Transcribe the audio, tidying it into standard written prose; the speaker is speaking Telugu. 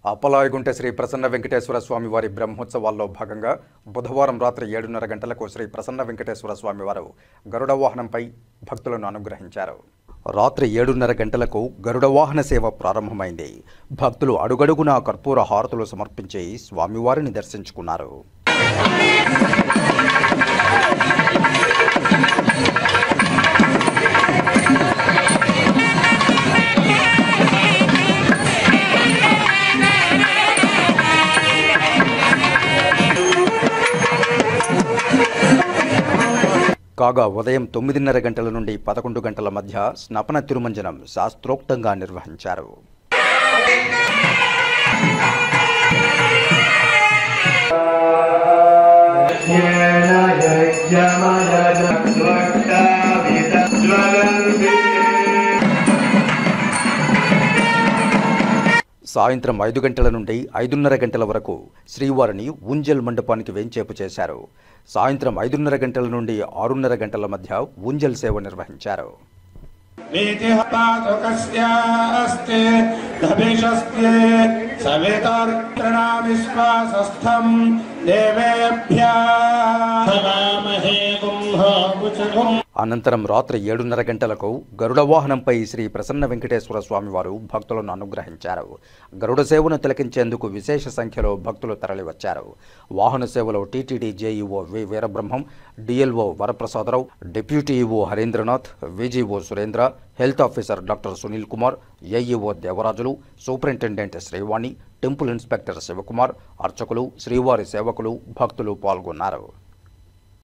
అప్పలాయగుంట శ్రీ ప్రసన్న వెంకటేశ్వర స్వామి వారి బ్రహ్మోత్సవాల్లో భాగంగా బుధవారం రాత్రి 7:30 గంటలకు శ్రీ ప్రసన్న వెంకటేశ్వర స్వామి వారు గరుడ వాహనంపై భక్తులను అనుగ్రహించారు. రాత్రి 7:30 గంటలకు గరుడ వాహన సేవ ప్రారంభమైంది. భక్తులు అడుగడుగునా కర్పూర హారతులు సమర్పించి స్వామివారిని దర్శించుకున్నారు. కాగా ఉదయం 9:30 గంటల నుండి 11 గంటల మధ్య స్నపన తిరుమంజనం శాస్త్రోక్తంగా నిర్వహించారు. సాయంత్రం 5 గంటల నుండి 5:30 గంటల వరకు శ్రీవారిని ఊంజల్ మండపానికి వేంచేపు చేశారు. సాయంత్రం 5:30 గంటల నుండి 6:30 గంటల మధ్య ఊంజల్ సేవ నిర్వహించారు. అనంతరం రాత్రి 7:30 గంటలకు గరుడ వాహనంపై శ్రీ ప్రసన్న వెంకటేశ్వర స్వామి వారు భక్తులను అనుగ్రహించారు. గరుడ సేవను తిలకించేందుకు విశేష సంఖ్యలో భక్తులు తరలివచ్చారు. వాహన సేవలో TTD JEO V Veerabrahmam, DLO Varaprasadarao, deputy EO Harindranath, VGO Surendra, health officer doctor Sunil Kumar, AEO Devarajulu, superintendent Srivani, temple inspector Sivakumar, అర్చకులు, శ్రీవారి సేవకులు, భక్తులు పాల్గొన్నారు.